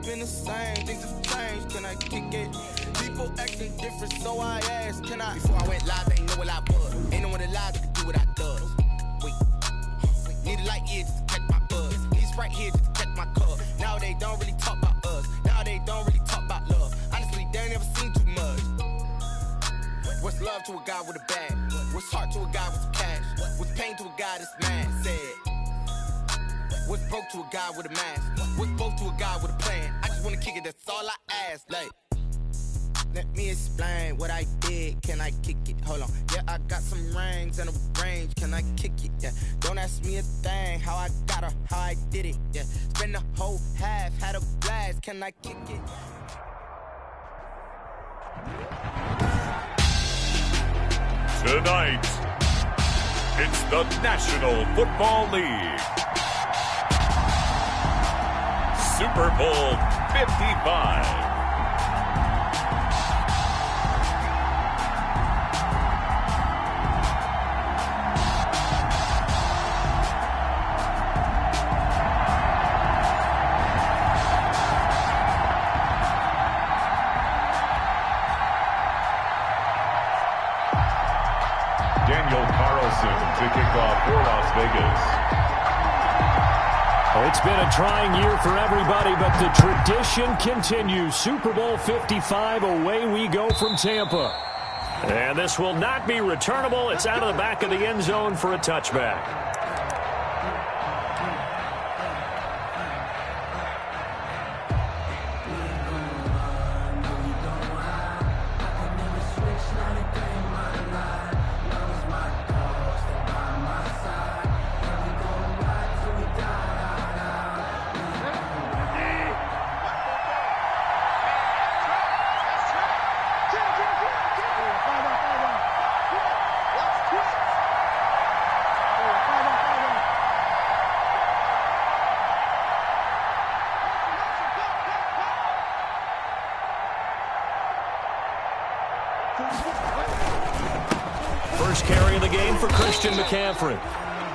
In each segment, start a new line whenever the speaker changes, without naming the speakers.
been the same, things have changed, can I kick it? People acting different, so I asked, can I? Before I went live, they ain't know what I was. Ain't no one alive that could do what I does. Wait, need a light year just to catch my buzz. Need Sprite here just to catch my cup. Now they don't really talk about us. Now they don't really talk about love. Honestly, they ain't never seen too much. What's love to a guy with a bag? What's heart to a guy with some cash? What's pain to a guy that's mad? Said. What's broke to a guy with a mask? What's both to a guy with a plan? I just wanna kick it, that's all I ask. Like, let me explain what I did. Can I kick it? Hold on. Yeah, I got some rings and a range. Can I kick it? Yeah. Don't ask me a thing. How I got her, how I did it. Yeah. Spend the whole half, had a blast. Can I kick it?
Tonight, it's the National Football League. Super Bowl 55.
To kick off for Las Vegas.
It's been a trying year for everybody, but the tradition continues. Super Bowl 55, away we go from Tampa. And this will not be returnable. It's out of the back of the end zone for a touchback. First carry of the game for Christian McCaffrey.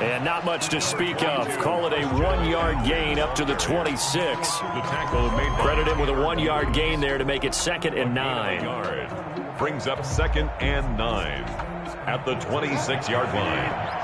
And not much to speak of. Call it a 1-yard gain up to the 26.
The tackle made.
Credit him with a 1-yard gain there to make it 2nd and 9.
Brings up 2nd and 9 at the 26-yard line.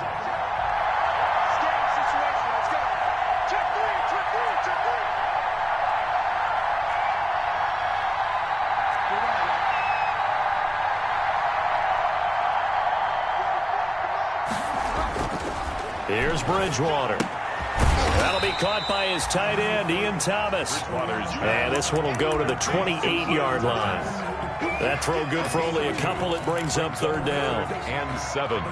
Here's Bridgewater. That'll be caught by his tight end, Ian Thomas. And this one will go to the 28-yard line. That throw good for only a couple. It brings up 3rd down.
And 7.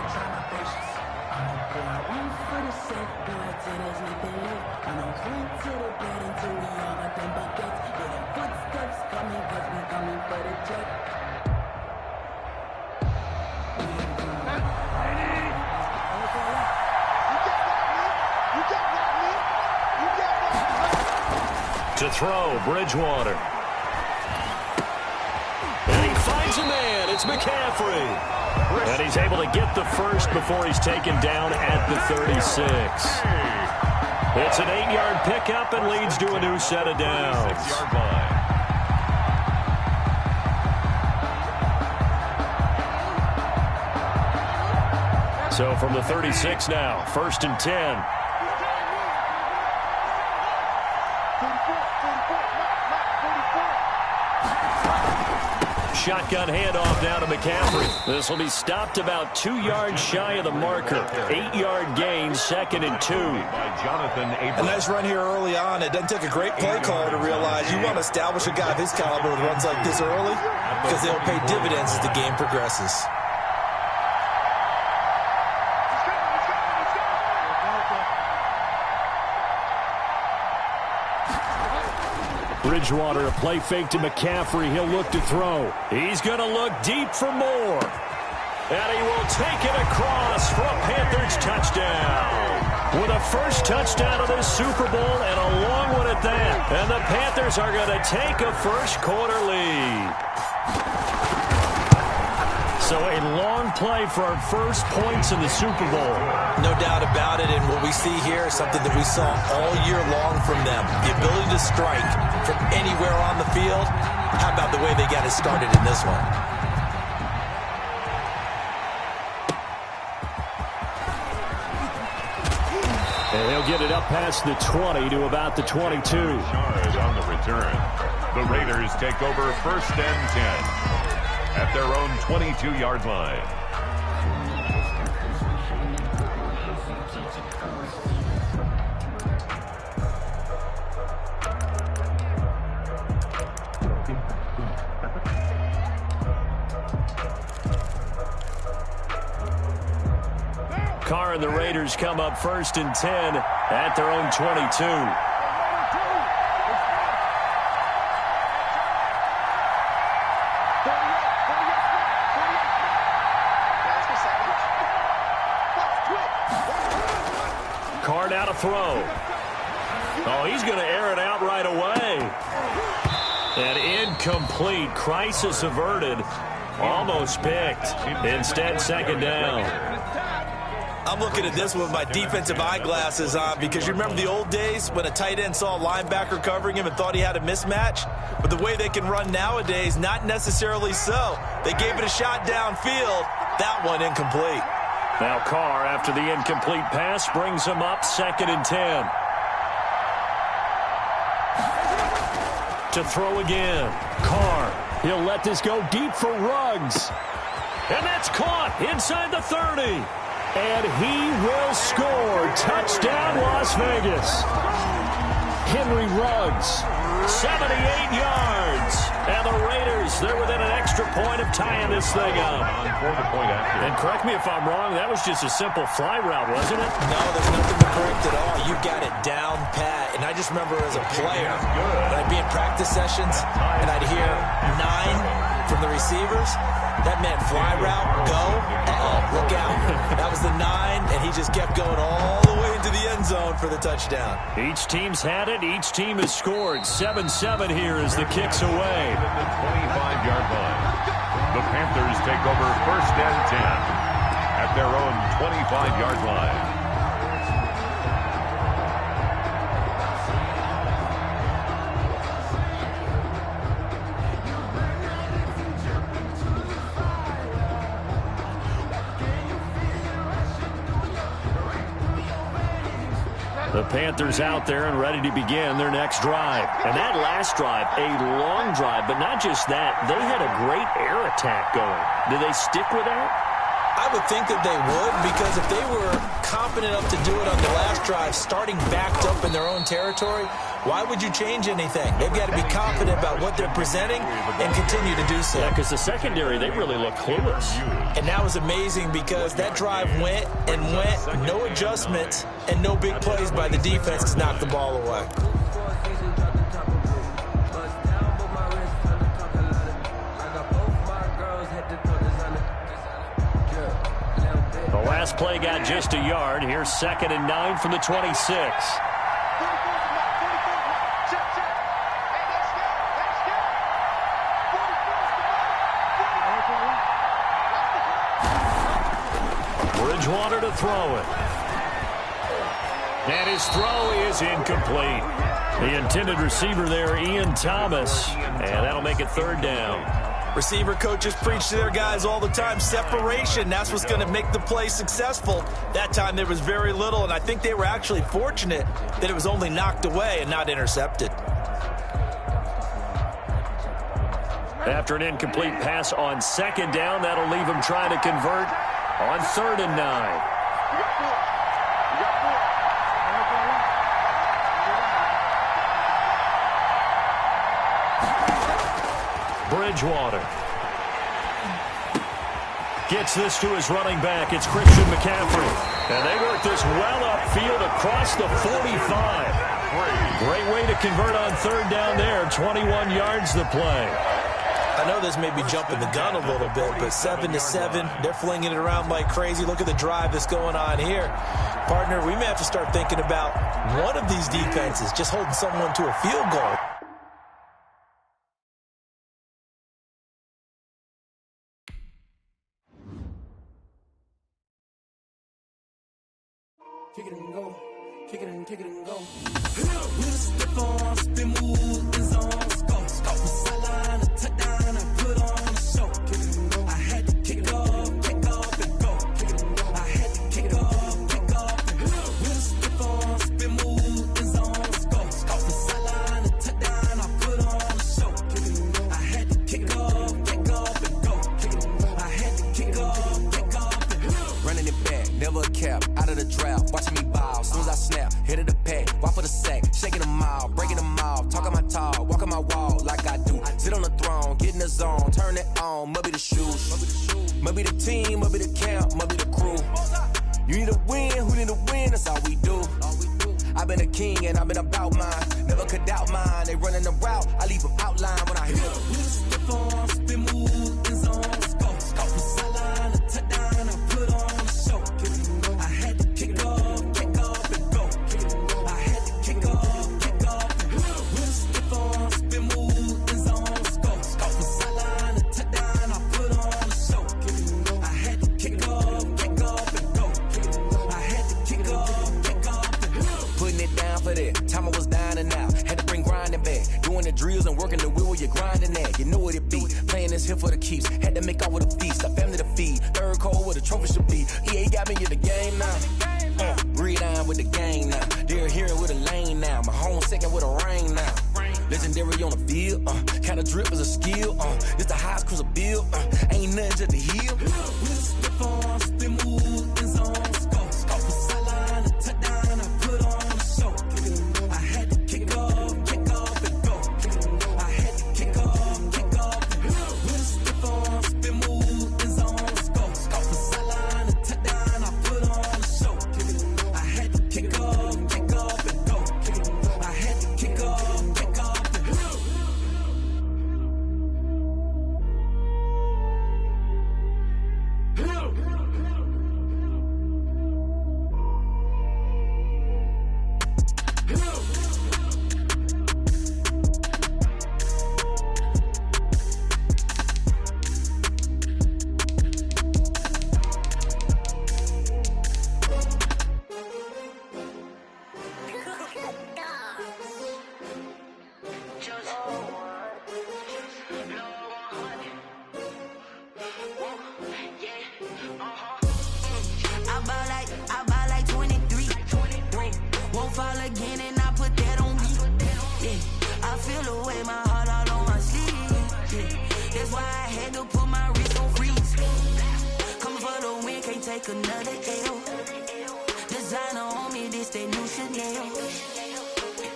To throw, Bridgewater. And he finds a man. It's McCaffrey. And he's able to get the first before he's taken down at the 36. It's an 8-yard pickup and leads to a new set of downs.
6-yard line.
So from the 36 now, 1st and 10. Shotgun handoff now to McCaffrey. This will be stopped about 2 yards shy of the marker. 8-yard gain, 2nd and 2.
By Jonathan Abram.
A nice run here early on. It doesn't take a great play caller to realize you want to establish a guy of his caliber with runs like this early because they'll pay dividends as the game progresses.
Bridgewater, a play fake to McCaffrey. He'll look to throw. He's going to look deep for more. And he will take it across for a Panthers touchdown. With a first touchdown of this Super Bowl and a long one at that. And the Panthers are going to take a first quarter lead. So a long play for our first points in the Super Bowl.
No doubt about it, and what we see here is something that we saw all year long from them. The ability to strike from anywhere on the field. How about the way they got it started in this one?
And he'll get it up past the 20 to about the 22.
Shar is on the return. The Raiders take over 1st and 10 at their own 22-yard line.
Carr and the Raiders come up 1st and 10 at their own 22. Carr now to throw. Oh, he's going to air it out right away. And incomplete. Crisis averted. Almost picked. Instead, 2nd down.
I'm looking at this with my defensive eyeglasses on because you remember the old days when a tight end saw a linebacker covering him and thought he had a mismatch? But the way they can run nowadays, not necessarily so. They gave it a shot downfield. That one incomplete.
Now Carr, after the incomplete pass, brings him up 2nd and 10. To throw again. Carr, he'll let this go deep for Ruggs. And that's caught inside the 30. And he will score. Touchdown, Las Vegas. Henry Ruggs, 78 yards. And the Raiders, they're within an extra point of tying this thing up. And correct me if I'm wrong, that was just a simple fly route, wasn't it?
No, there's nothing to correct at all. You got it down pat. And I just remember as a player, when I'd be in practice sessions, and I'd hear 9 from the receivers. That meant fly route, go, look out. That was the 9, and he just kept going all the way into the end zone for the touchdown.
Each team's had it. Each team has scored. 7-7 here as the kick's away.
The 25-yard line. The Panthers take over 1st and 10 at their own 25-yard line.
The Panthers out there and ready to begin their next drive. And that last drive, a long drive, but not just that. They had a great air attack going. Do they stick with that?
I would think that they would, because if they were confident enough to do it on the last drive, starting backed up in their own territory, why would you change anything? They've got to be confident about what they're presenting and continue to do so.
Yeah, because the secondary, they really look clueless.
And that was amazing because that drive went and went, no adjustments, and no big plays by the defense to knock the ball away.
The last play got just a yard. Here's 2nd and 9 from the 26. Bridgewater to throw it. And his throw is incomplete. The intended receiver there, Ian Thomas. And that'll make it 3rd down.
Receiver coaches preach to their guys all the time. Separation, that's what's going to make the play successful. That time there was very little, and I think they were actually fortunate that it was only knocked away and not intercepted.
After an incomplete pass on 2nd down, that'll leave him trying to convert on 3rd and 9. Bridgewater gets this to his running back. It's Christian McCaffrey. And they work this well upfield across the 45. Great way to convert on 3rd down there. 21 yards the play.
I know this may be jumping the gun a little bit, but 7-7, they're flinging it around like crazy. Look at the drive that's going on here. Partner, we may have to start thinking about one of these defenses just holding someone to a field goal.
kick it and go. Kick it and go. With a stiff on, spin move, in zone, scope. From the sideline, a touchdown, I put on a show. Kick it and go. I had to kick off and go. Kick it and go. I had to kick off and go. With a stiff on, spin move, in zone, scope. From the sideline, a touchdown, I put on a show. Kick it and go. I had to kick off and go. Kick it and go. I had to kick off and go. Running it back, never a cap, out of the drought, watching me ball. Soon as I snap, hit of the pack, walk for the sack, shaking them all, breaking them off, talking my talk, walking my wall like I do. Sit on the throne, get in the zone, turn it on, must be the shoes, must be the team, must be the camp, must be the crew. You need a win, who need a win, that's all we do. I've been a king and I've been about mine, never could doubt mine. They running the route, I leave them outline when I hear them. Step on, spin move, in zone, scope from sideline, a touchdown, I put on a show. I had to kick off and go. I had to kick off and go. With a stiff on, spin move, in zone, scope from sideline, a touchdown, I put on a show. I had to kick off and go. I had to kick off and go. Putting it down for that, time I was down and out. Had to bring grinding back, doing the drills and working the wheel where you're grinding at. You know what it be, playing this here for the keeps. Had to make out with a feast, a family to feed. Third cold where the trophy should be. EA got me in the game now. Read on with the gang now. They're hearing with a lane now. My home second with a rain now. Legendary on the field, kinda drip is a skill. It's the highest cruiser bill, ain't nothing just to heal. With a stiff on, spin move, in zone, scope from sideline, a touchdown, I put on a show. I had to kick off and go. I had to kick off and go. With a stiff on, spin move, in zone, scope from sideline, a touchdown, I put on a show. I had to kick off and go. I had to kick off and go. I buy like 23. Won't fall again and I put that on me. Yeah, I feel the way, my heart all on my sleeve. Yeah, that's why I had to put my wrist on freeze. Coming for the win, can't take another L. Designer on me, this that new Chanel.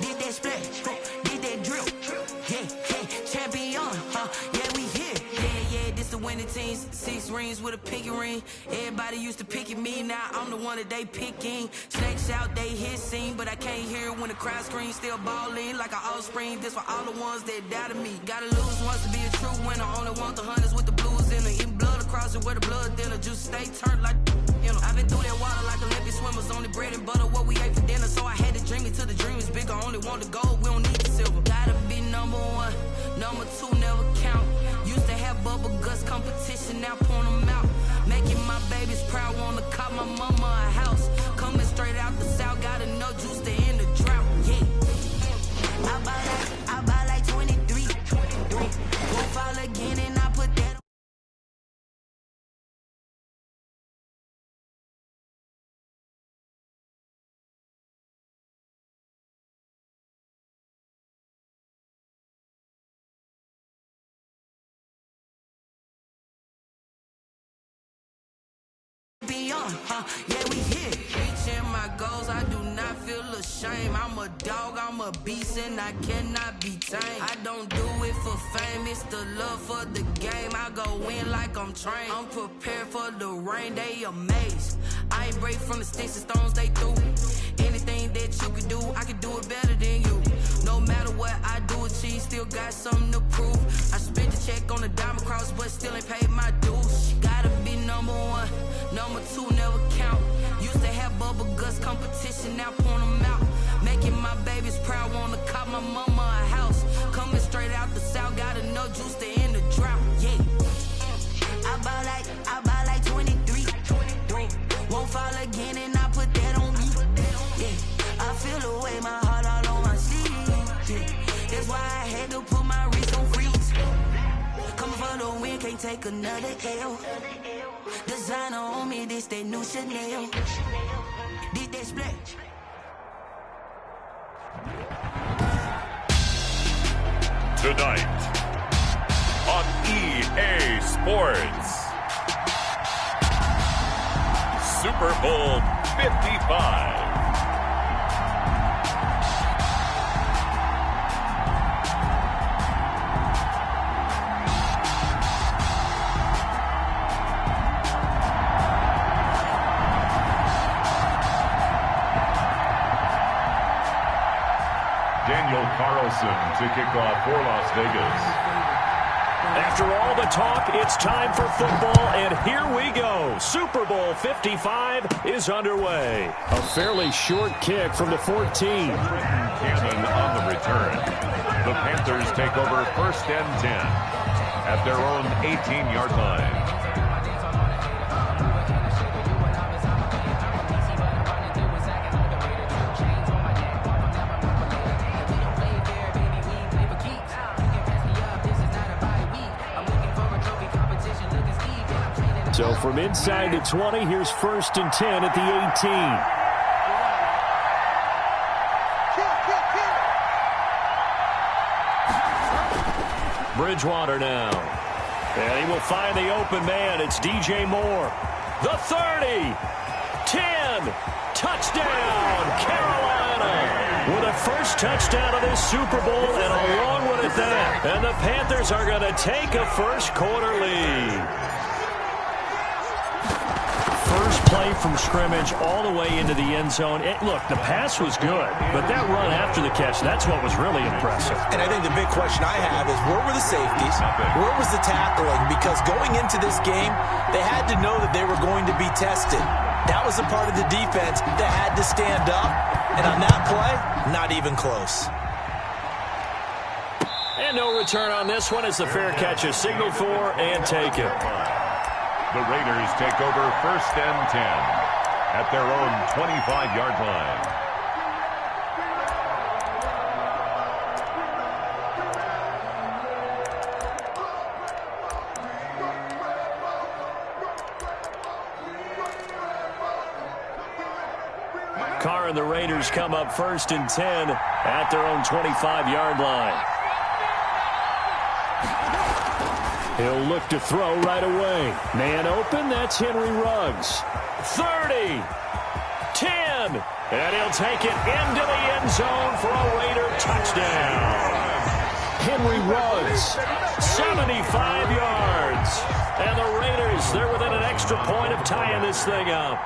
Did that splash, did that drill. Yeah, champion, yeah, we here. Yeah, this the winning teams. 6 rings with a pinky ring. Everybody used to pick at me, now I'm the one that they picking. Snakes out, they hit scene, but I can't hear when the crowd screams. Still balling like an offspring. This for all the ones that doubted me. Gotta lose once to be a true winner. Only want the hunters with the blues in it. Eating blood across it where the blood thinner. Juice stay turned like you know. I've been through that water like Olympic swimmers. Only bread and butter what we ate for dinner. So I had to dream it till the dream is bigger. Only want the gold, we don't need the silver. Gotta be number 1, number 2 never count. Used to have bubble guts competition, now point them out. Making my babies proud, wanna cop my mama a house. Coming straight out the south, got enough juice to end the drought. Yeah, I buy like 23. Won't fall again and I put that. Beyond, yeah, we here. Reaching my goals, I do not feel ashamed. I'm a dog, I'm a beast, and I cannot be tamed. I don't do it for fame, it's the love for the game. I go in like I'm trained. I'm prepared for the rain, they amazed. I ain't break from the sticks and stones they threw. Anything that you can do, I can do it better than you. No matter what I do, achieve, still got something to prove. I spent the check on the diamond cross, but still ain't paid my dues. Gotta be number 1, number 2 never count. Used to have bubble guts competition, now point them out. Making my babies proud, wanna cop my mama a house. Coming straight out the south, got enough juice to end the drought. Yeah, I buy like 23. Won't fall again and I put that on me.
take another L. Designer on me, this they new Chanel. This they split.
Tonight on EA Sports, Super Bowl 55. Carlson to kick off for Las Vegas.
After all the talk, it's time for football, and here we go. Super Bowl 55 is underway. A fairly short kick from the 14.
Cannon on the return. The Panthers take over 1st and 10 at their own 18-yard line.
So from inside the 20, here's 1st and 10 at the 18. Bridgewater now. And he will find the open man. It's DJ Moore. The 30. 10. Touchdown, Carolina. With a first touchdown of this Super Bowl and a long one at that. And the Panthers are going to take a first quarter lead. First play from scrimmage all the way into the end zone. Look, the pass was good, but that run after the catch, that's what was really impressive.
And I think the big question I have is where were the safeties? Where was the tackling? Because going into this game, they had to know that they were going to be tested. That was a part of the defense that had to stand up. And on that play, not even close.
And no return on this one as the fair catch is signaled for and taken.
The Raiders take over 1st and 10 at their own 25-yard line.
Carr and the Raiders come up 1st and 10 at their own 25-yard line. He'll look to throw right away. Man open, that's Henry Ruggs. 30, 10, and he'll take it into the end zone for a Raider touchdown. Henry Ruggs, 75 yards. And the Raiders, they're within an extra point of tying this thing up.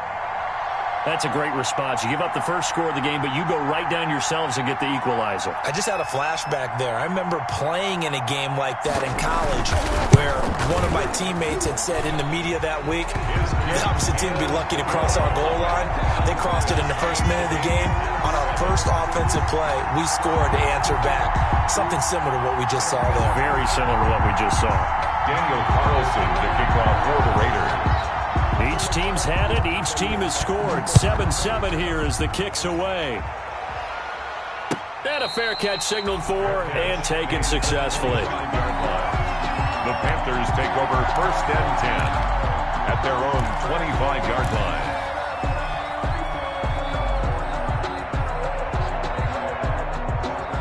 That's a great response. You give up the first score of the game, but you go right down yourselves and get the equalizer.
I just had a flashback there. I remember playing in a game like that in college where one of my teammates had said in the media that week, the opposite team would be lucky to cross our goal line. They crossed it in the first minute of the game. On our first offensive play, we scored to answer back. Something similar to what we just saw there.
Very similar to what we just saw.
Daniel Carlson to kick off for the Raiders.
Each team's had it. Each team has scored. 7-7 here as the kick's away. And a fair catch signaled for and taken successfully.
The Panthers take over 1st and 10 at their own 25-yard line.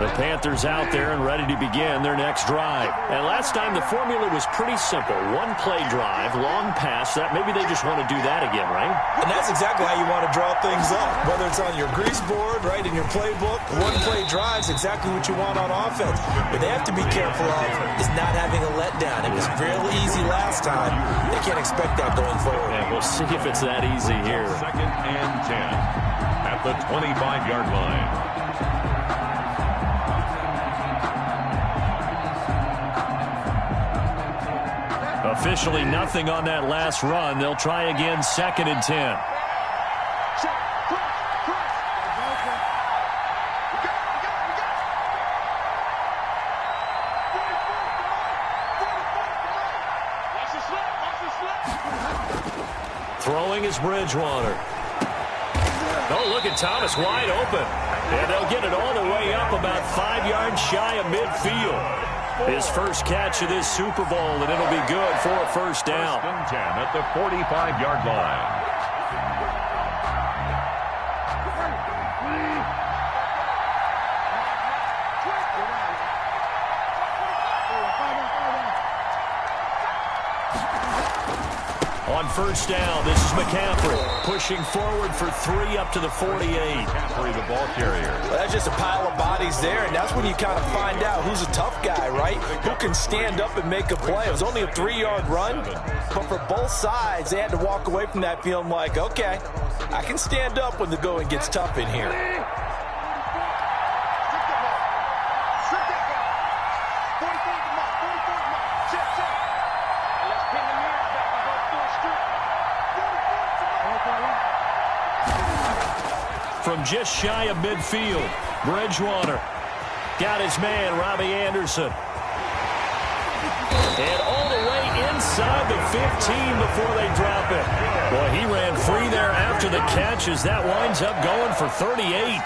The Panthers out there and ready to begin their next drive. And last time the formula was pretty simple. One play drive, long pass. That maybe they just want to do that again, right?
And that's exactly how you want to draw things up. Whether it's on your grease board, right, in your playbook, one play drive is exactly what you want on offense. What they have to be careful of is not having a letdown. It was real easy last time. They can't expect that going forward.
And we'll see if it's that easy here.
2nd and 10 at the 25-yard line.
Officially nothing on that last run. They'll try again 2nd and 10. Throwing is Bridgewater. Oh, look at Thomas wide open. And they'll get it all the way up about 5 yards shy of midfield. His first catch of this Super Bowl, and it'll be good for a first down.
First and 10 at the 45-yard line.
On first down, this is McCaffrey pushing forward for 3 up to the 48.
McCaffrey, the ball carrier.
Well, that's just a pile of bodies there, and that's when you kind of find out who's a tough guy, right? Who can stand up and make a play. It was only a 3-yard run, but for both sides, they had to walk away from that feeling like, okay, I can stand up when the going gets tough in here.
From just shy of midfield, Bridgewater got his man, Robbie Anderson. And all the way inside the 15 before they drop it. Boy, he ran free there after the catch as that winds up going for 38.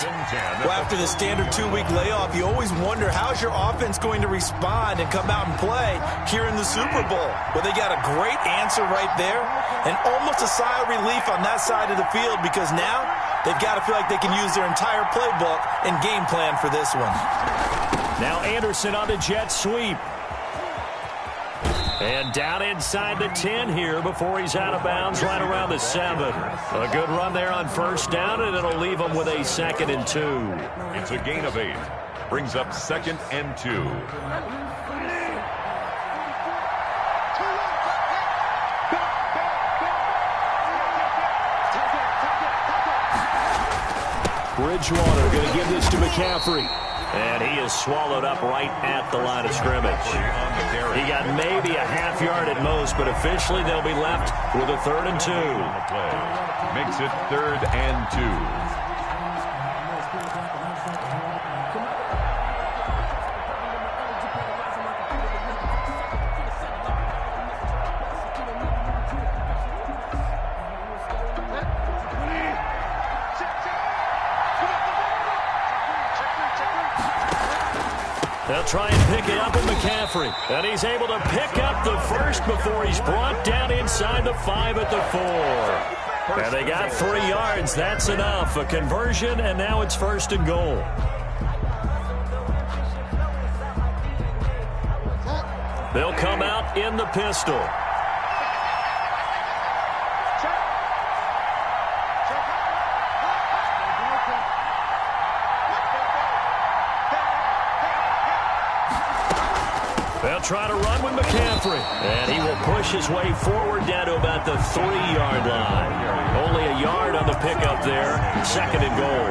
Well, after the standard 2-week layoff, you always wonder how's your offense going to respond and come out and play here in the Super Bowl. Well, they got a great answer right there and almost a sigh of relief on that side of the field because now they've got to feel like they can use their entire playbook and game plan for this one.
Now Anderson on the jet sweep. And down inside the 10 here before he's out of bounds right around the 7. A good run there on first down, and it'll leave him with a 2nd and 2.
It's a gain of 8. Brings up 2nd and 2.
Bridgewater going to give this to McCaffrey. And he is swallowed up right at the line of scrimmage. He got maybe a half yard at most, but officially they'll be left with a 3rd and 2.
Makes it 3rd and 2.
They'll try and pick it up with McCaffrey. And he's able to pick up the first before he's brought down inside the 5 at the 4. And they got 3 yards. That's enough. A conversion, and now it's 1st and goal. They'll come out in the pistol. They'll try to run with McCaffrey. And he will push his way forward down to about the 3-yard line. Only a yard on the pickup there. 2nd and goal.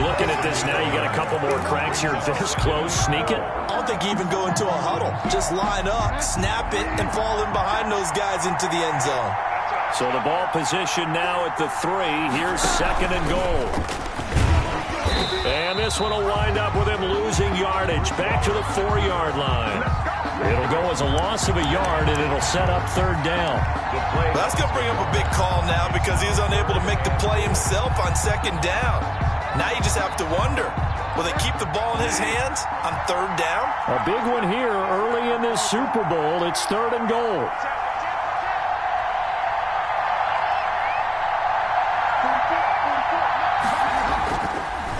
Looking at this now, you got a couple more cracks here. This close, sneak it.
I don't think you even go into a huddle. Just line up, snap it, and fall in behind those guys into the end zone.
So the ball position now at the 3. Here's 2nd and goal. And this one will wind up with him losing yardage. Back to the 4-yard line. It'll go as a loss of a yard, and it'll set up 3rd down.
Well, that's going to bring up a big call now because he was unable to make the play himself on 2nd down. Now you just have to wonder, will they keep the ball in his hands on 3rd down?
A big one here early in this Super Bowl. It's 3rd and goal.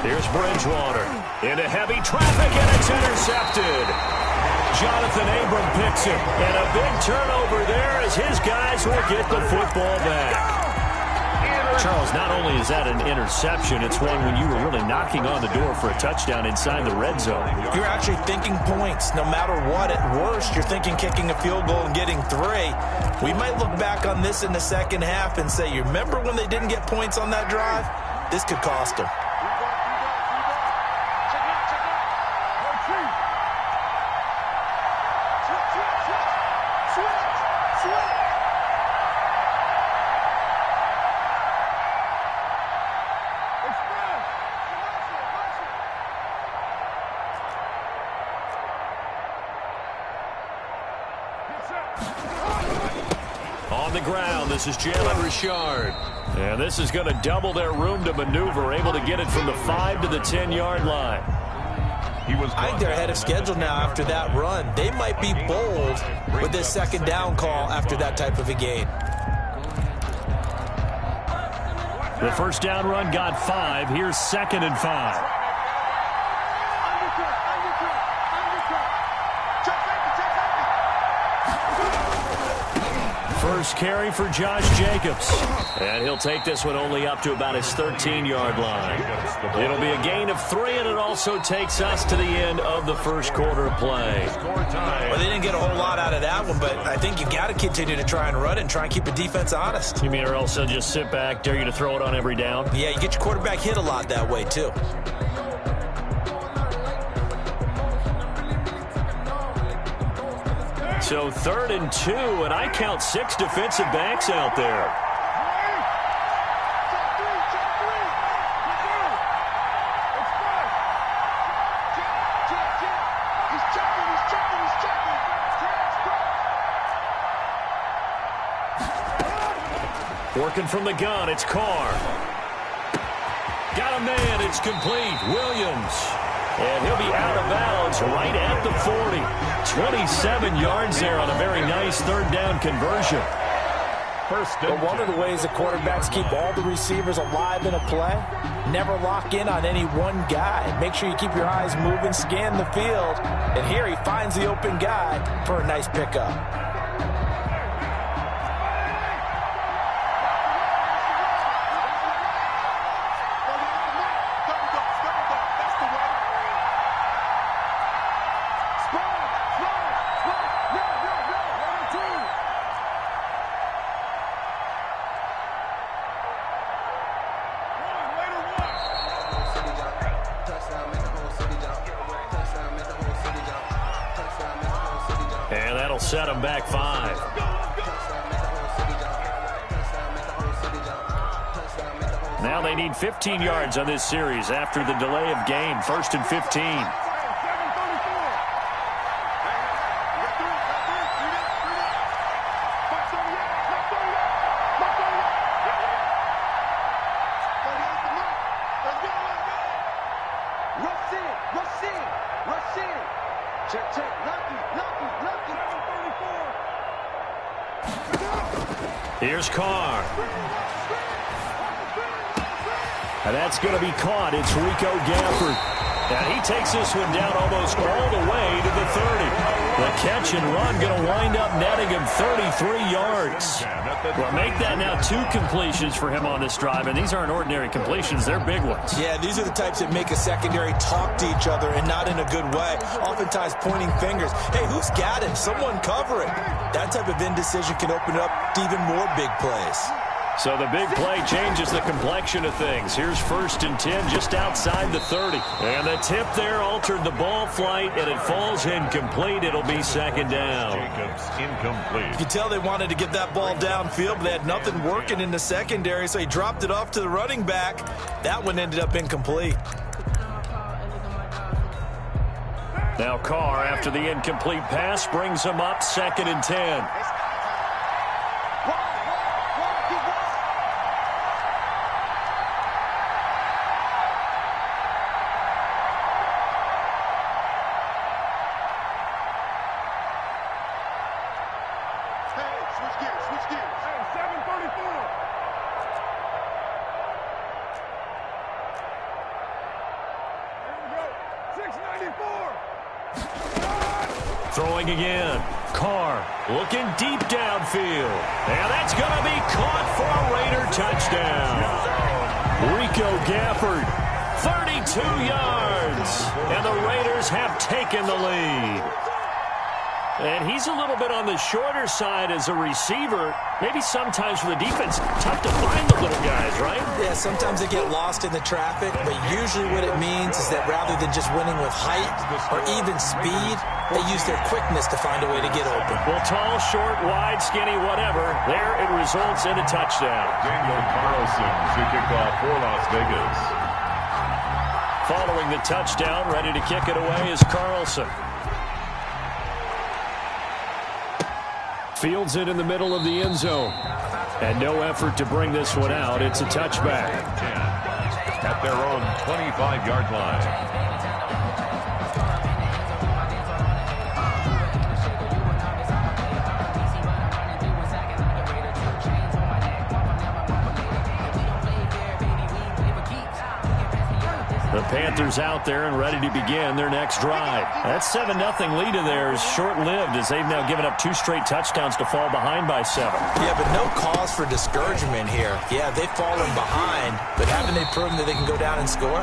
Here's Bridgewater into heavy traffic, and it's intercepted. Jonathan Abram picks it, and a big turnover there as his guys will get the football back. Charles, not only is that an interception, it's one when you were really knocking on the door for a touchdown inside the red zone.
You're actually thinking points. No matter what, at worst, you're thinking kicking a field goal and getting 3. We might look back on this in the second half and say, you remember when they didn't get points on that drive? This could cost them.
On the ground, this is Jalen Richard. And this is going to double their room to maneuver, able to get it from the 5 to the 10-yard line.
I think they're ahead of schedule now after that run. They might be bold with this second down call after that type of a gain.
The first down run got 5. Here's 2nd and 5. First carry for Josh Jacobs. And he'll take this one only up to about his 13-yard line. It'll be a gain of 3, and it also takes us to the end of the first quarter of play.
Well, they didn't get a whole lot out of that one, but I think you got to continue to try and run it and try and keep the defense honest.
You mean or else they'll just sit back, dare you to throw it on every down?
Yeah, you get your quarterback hit a lot that way, too.
So 3rd and 2, and I count 6 defensive backs out there. Working from the gun, it's Carr. Got a man, it's complete. Williams. And he'll be out of bounds right at the 40. 27 yards there on a very nice 3rd down conversion.
But one of the ways the quarterbacks keep all the receivers alive in a play, never lock in on any one guy. Make sure you keep your eyes moving, scan the field. And here he finds the open guy for a nice pickup.
And that'll set them back 5. Now they need 15 yards on this series after the delay of game. 1st and 15. Here's Carr. And that's going to be caught. It's Rico Gafford. And he takes this one down almost all the way to the 30. The catch and run going to wind up netting him 33 yards. Well, make that now 2 completions for him on this drive. And these aren't ordinary completions. They're big ones.
Yeah, these are the types that make a secondary talk to each other and not in a good way. Oftentimes pointing fingers. Hey, who's got him? Someone cover it. That type of indecision can open up to even more big plays.
So the big play changes the complexion of things. Here's 1st and 10 just outside the 30. And the tip there altered the ball flight, and it falls incomplete. It'll be 2nd down.
Jacobs incomplete.
You could tell they wanted to get that ball downfield, but they had nothing working in the secondary, so he dropped it off to the running back. That one ended up incomplete.
Now Carr, after the incomplete pass, brings him up 2nd and 10. Throwing again. Carr looking deep downfield. And that's going to be caught for a Raider touchdown. Rico Gafford, 32 yards. And the Raiders have taken the lead. And he's a little bit on the shorter side as a receiver. Maybe sometimes for the defense, tough to find the little guys, right?
Yeah, sometimes they get lost in the traffic, but usually what it means is that rather than just winning with height or even speed, they use their quickness to find a way to get open.
Well, tall, short, wide, skinny, whatever, there it results in a touchdown.
Daniel Carlson to kick off for Las Vegas.
Following the touchdown, ready to kick it away is Carlson. Fields it in the middle of the end zone. And no effort to bring this one out. It's a touchback.
10 at their own 25-yard line.
Panthers out there and ready to begin their next drive. That 7-0 lead of theirs is short-lived as they've now given up 2 straight touchdowns to fall behind by 7.
Yeah, but no cause for discouragement here. Yeah, they've fallen behind, but haven't they proven that they can go down and score?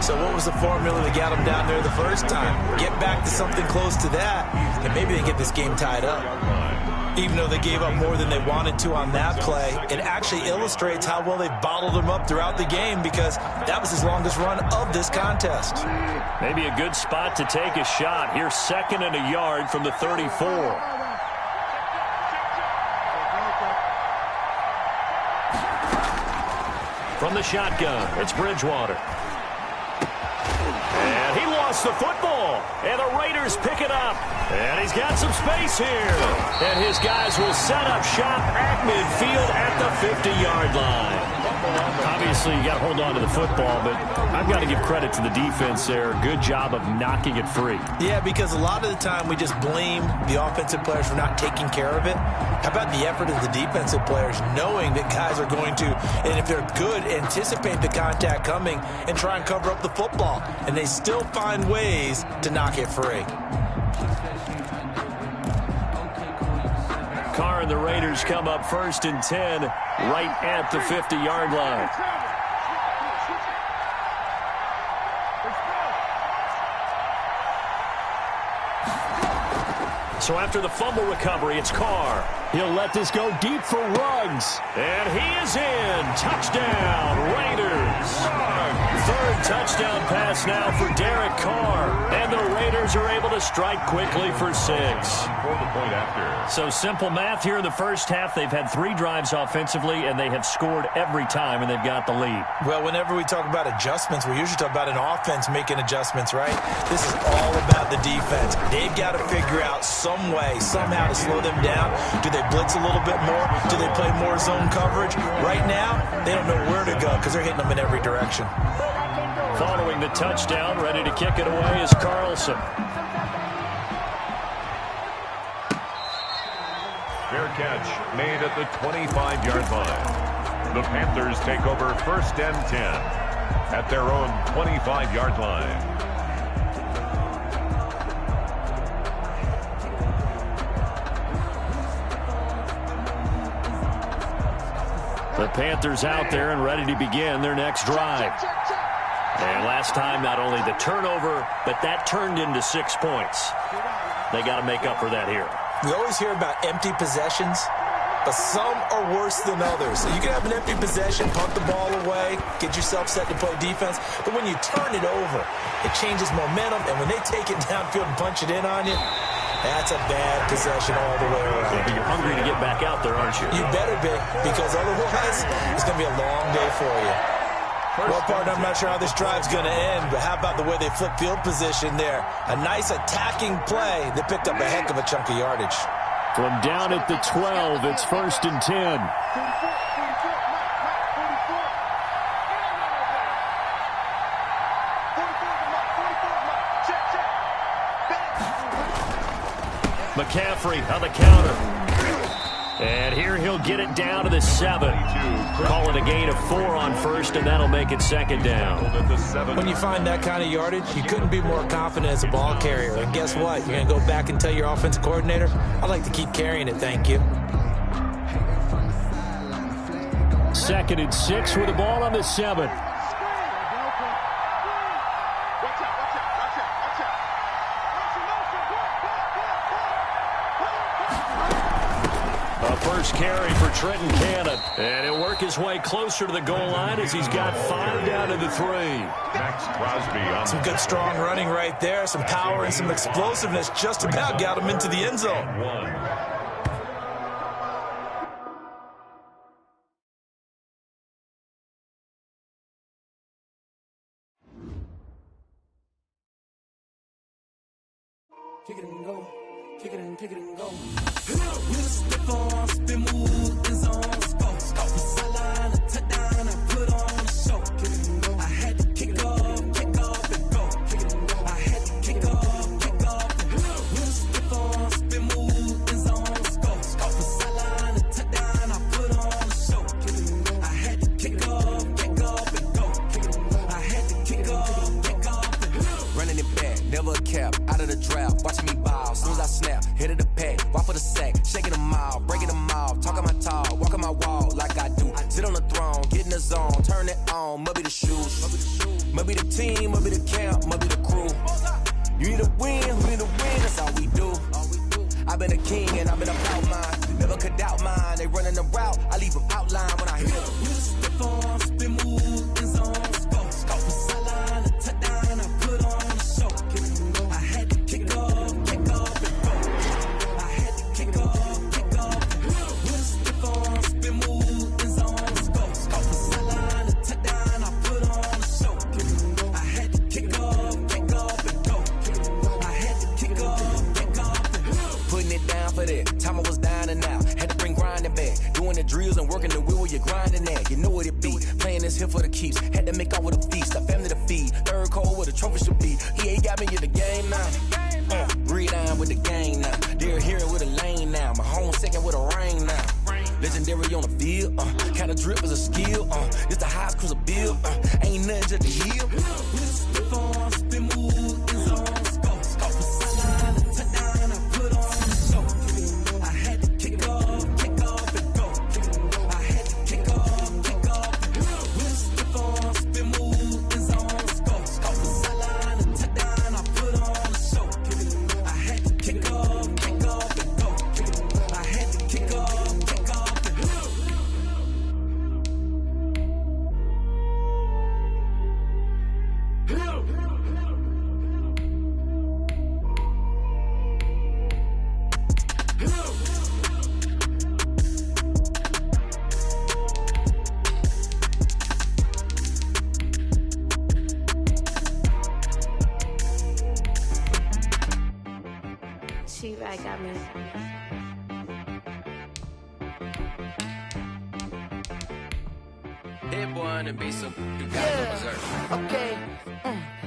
So what was the formula that got them down there the first time? Get back to something close to that, and maybe they get this game tied up. Even though they gave up more than they wanted to on that play, it actually illustrates how well they bottled them up throughout the game because that was his longest run of this contest.
Maybe a good spot to take a shot. Here's 2nd and a yard from the 34. From the shotgun, it's Bridgewater. And he lost the football. And the Raiders pick it up. And he's got some space here. And his guys will set up shop at midfield at the 50-yard line. Obviously, you got to hold on to the football, but I've got to give credit to the defense there. Good job of knocking it free.
Yeah, because a lot of the time we just blame the offensive players for not taking care of it. How about the effort of the defensive players knowing that guys are going to, and if they're good, anticipate the contact coming and try and cover up the football. And they still find ways to knock it free.
Carr and the Raiders come up 1st and 10 right at the 50-yard line. So after the fumble recovery, it's Carr. He'll let this go deep for Ruggs. And he is in. Touchdown, Raiders. 3rd touchdown pass now for Derek Carr. And the Raiders are able to strike quickly for 6. So simple math here in the first half. They've had 3 drives offensively, and they have scored every time, and they've got the lead.
Well, whenever we talk about adjustments, we usually talk about an offense making adjustments, right? This is all about the defense. They've got to figure out some way, somehow to slow them down. Do they blitz a little bit more? Do they play more zone coverage? Right now, they don't know where to go because they're hitting them in every direction.
Following the touchdown, ready to kick it away is Carlson.
Fair catch made at the 25-yard line. The Panthers take over 1st and 10 at their own 25-yard line.
The Panthers out there and ready to begin their next drive. And last time, not only the turnover, but that turned into 6 points. They got to make up for that here.
We always hear about empty possessions, but some are worse than others. So you can have an empty possession, punt the ball away, get yourself set to play defense, but when you turn it over, it changes momentum, and when they take it downfield and punch it in on you, that's a bad possession all the way around.
Yeah, but you're hungry to get back out there, aren't you?
You better be, because otherwise, it's going to be a long day for you. Well, partner, I'm not sure how this drive's going to end, but how about the way they flip field position there? A nice attacking play. They picked up a heck of a chunk of yardage.
From down at the 12, it's 1st and 10. McCaffrey on the counter. And here he'll get it down to the 7. Call it a gain of 4 on 1st, and that'll make it 2nd down.
When you find that kind of yardage, you couldn't be more confident as a ball carrier. And guess what? You're going to go back and tell your offensive coordinator, I'd like to keep carrying it, thank you.
2nd and 6 with the ball on the 7. First carry for Trenton Cannon. And he'll work his way closer to the goal line as he's got 5 down to the 3.
Max Crosby on
some good strong running right there. Some power and some explosiveness just about got him into the end zone.
Kick it and go. Kick it and go. Step on, spin, move, and zone, scope. Sideline, a touchdown, I put on a show. Kick it and go. I had to kick off and go. Kick it and go. I had to kick off and go. Step on, spin, move, and zone, scope. Sideline, a touchdown, I put on a show. Kick it and go. I had to kick off and go. Kick it and go. I had to kick off and be the team, I'll be the camp, I'll be the crew. You need a win, who need a win, that's all we do. I've been a king and I've been about mine. Never could doubt mine, they running the route, I leave them outline when I hit them. Stiff on, spin move, in zone, scope. Scope for sideline, a touchdown, I put on the show. I had to kick off, and go. I had to kick off, and go. Stiff on, spin move, in zone, scope. Scope for sideline, a touchdown, I put on the show. I had to kick off, and go. I had to kick off, and go. Putting it down for that. Time I was down and out. Had to bring grinding back. Doing the drills and working the wheel where you're grinding at. You know what it be. Playing this here for the keeps. Had to make out with a feast. A family to feed. Third cold where the trophy should be. EA got me in the game now. Breathe down with the game now. Dear hero with a lane now. My home second with a ring now. Legendary on the field. Kind of drip is a skill. It's the highest cruiser bill. Ain't nothing just to heal. Spin on, spin move, is on scope. Scope for sideline, a touchdown, I put on the show. I had to kick off, and go. I had to kick off, and go. Spin on, spin move, is on scope. Scope for sideline, a touchdown, I put on the show. I had to kick off, and go. I had to kick off, and go.
She right got me.
Hit one and be some you guys deserve.
Okay.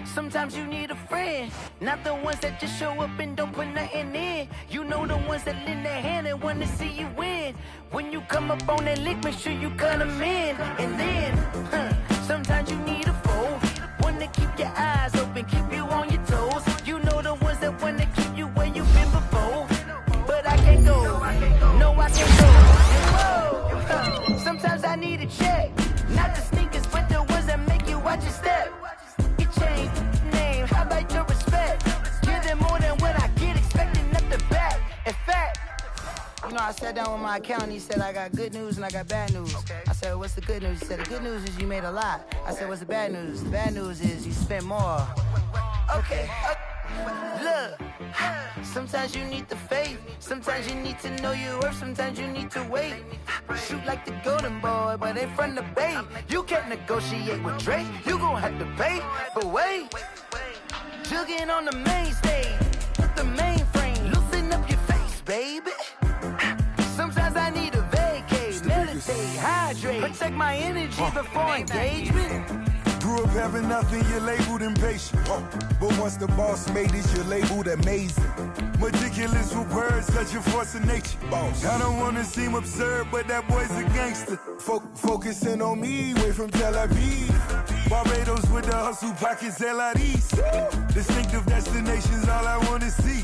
Sometimes you need a friend, not the ones that just show up and don't put nothing in. You know the ones that lend their hand and want to see you win. When you come up on that lick, make sure you cut them in. And then, sometimes you need a foe, one to keep your eyes open, keep you on your toes. You know the ones that want to keep you where you've been before. But I can't go, no I can't go. Whoa. Sometimes I need a check, not the sneakers, but the ones that make you watch your step. It changed name, how about your respect? Give them more than what I get, expecting nothing back. In fact, you know, I sat down with my accountant, he said I got good news and I got bad news. I said, what's the good news? He said, the good news is you made a lot. I said, what's the bad news? The bad news is you spent more. Okay. Look, sometimes you need the faith, sometimes you need to know your worth, sometimes you need to wait. Shoot like the golden boy, but ain't from the bay. You can't negotiate with Drake, you gon' have to pay. But wait, jugging on the main stage, with the mainframe, loosen up your face, baby. Sometimes I need a vacate, meditate, hydrate, protect my energy before engagement.
Grew up having nothing, you're labeled impatient. But once the boss made it, you're labeled amazing. Meticulous with words, such a force of nature. I don't wanna seem absurd, but that boy's a gangster. Focusing on me, way from Tel Aviv. Barbados with the hustle pockets, LIDs. Distinctive destinations, all I wanna see.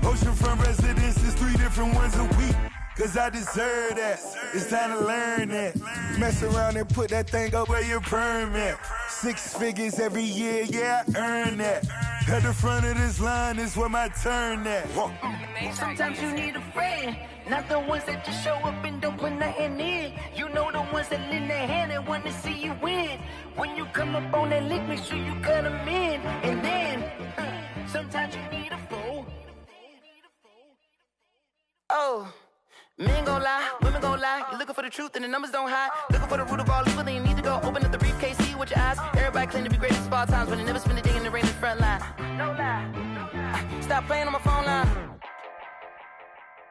Oceanfront residences, 3 different ones a week. Cause I deserve that, it's time to learn that. Mess around and put that thing up where your permit. 6 figures every year, yeah, I earn that. At the front of this line is where my turn at.
Sometimes you need a friend, not the ones that just show up and don't put nothing in. You know the ones that lend their hand and want to see you win. When you come up on that lick, make sure you cut them in. And then, sometimes you need a fool. Oh. Men gon' lie, women gon' lie. You're looking for the truth and the numbers don't hide. Looking for the root of all evil, then you need to go open up the briefcase, see with your eyes. Everybody claim to be greatest of all times, but they never spend a day in the rain in the front line. No lie. Stop playing on my phone line.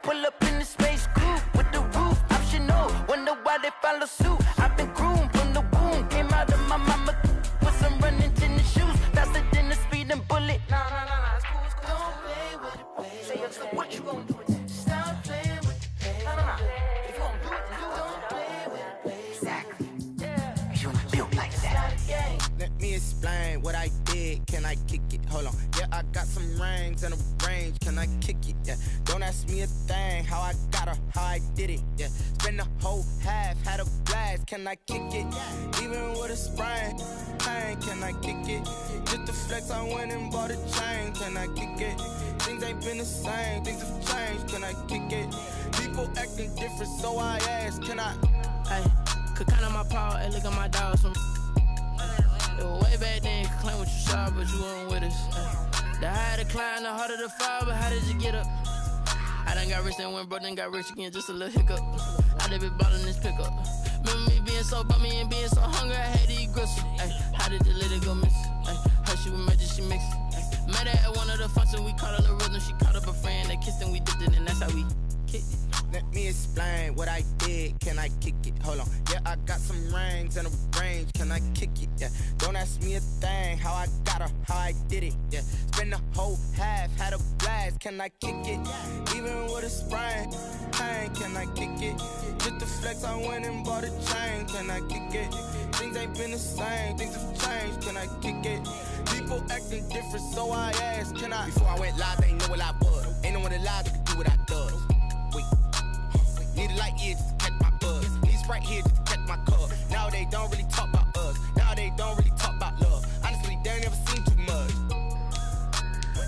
Pull up in the space coupe with the roof optional. Wonder why they follow suit. I've been groomed from the womb. Came out of my mama with some running tennis shoes. Faster than the speeding bullet. Nah, it's cool, it's cool. Don't play with it, baby. Say, what you gon' do? Stop playing. If you gon' do it, you don't play with it, baby. Exactly. Yeah. You built like that.
Let me explain what I did. can I kick it? Hold on, yeah, I got some rings and a range, can I kick it? Yeah, don't ask me a thing, how I got her, how I did it. Yeah, spend the whole half, had a blast, can I kick it? Even with a sprain, pain, can I kick it? Just the flex, I went and bought a chain, can I kick it? Things ain't been the same, things have changed, can I kick it? People acting different, so I ask, can I?
Hey, could count on my paw, hey, look at my dogs from. It was way back then, could claim what you saw, but you weren't with us. Hey. The higher the climb, the harder the fall, but how did you get up? I done got rich and went broke, then got rich again, just a little hiccup. I done been ballin' this pickup. Remember me being so bummy and being so hungry, I had to eat gristle. Ay, how did the little go miss? Ay, her she was magic, she mixed. Ay, met her at one of the functions, we caught a little rhythm. She caught up a friend, they kissed and we dipped it, and that's how we kicked it.
Let me explain what I did, can I kick it? Hold on, yeah, I got some rings and a range, can I kick it? Yeah, don't ask me a thing, how I got her, how I did it. Yeah, spend the whole half, had a blast, can I kick it? Even with a sprain, pain, can I kick it? Just the flex, I went and bought a chain, can I kick it? Things ain't been the same, things have changed, can I kick it? People acting different, so I asked, can I? Before I went live, they ain't know what I was. Ain't no one alive that could do what I does. Wait. Need a light here just to catch my buzz. Need Sprite here just to catch my cup. Now they don't really talk about us. Now they don't really talk about love. Honestly, they ain't never seen too much.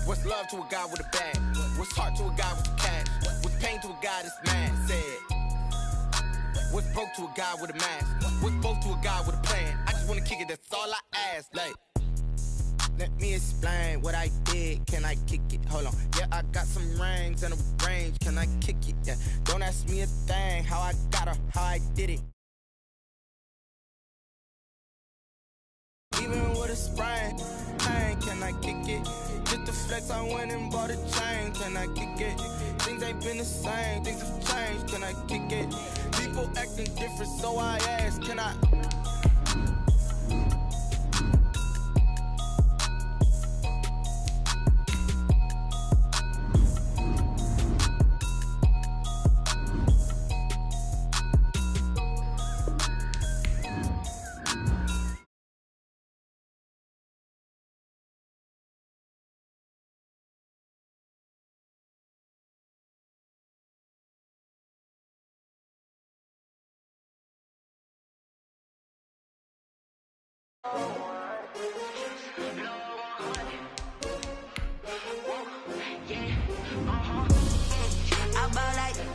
What's love to a guy with a bag? What's heart to a guy with a cash? What's pain to a guy that's mad? Said. What's broke to a guy with a mask? What's both to a guy with a plan? I just wanna kick it, that's all I ask. Like, let me explain what I did, can I kick it? Hold on, yeah, I got some rings and a range, can I kick it? Yeah, don't ask me a thing, how I got her, how I did it. Even with a sprain, pain, can I kick it? Just the flex, I went and bought a chain, can I kick it? Things ain't been the same, things have changed, can I kick it? People acting different, so I ask, can I?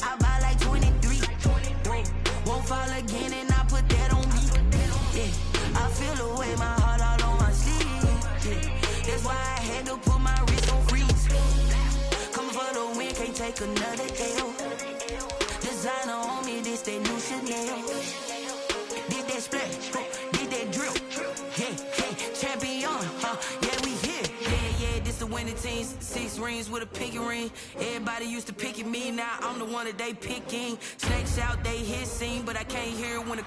I buy like 23. Won't fall again and I put that on me. Yeah, I feel the way, my heart all on my sleeve. Yeah, that's why I had to put my wrist on freeze. Coming for the win, can't take another L. Designer on me, this that new Chanel. Did that splash, did that drill. Yeah, champion, yeah, we here. Yeah, this the winning team. 6 rings with a pinky ring. Everybody used to pick at me, now I'm the one that they picking. Snakes out, they hissing, but I can't hear it when the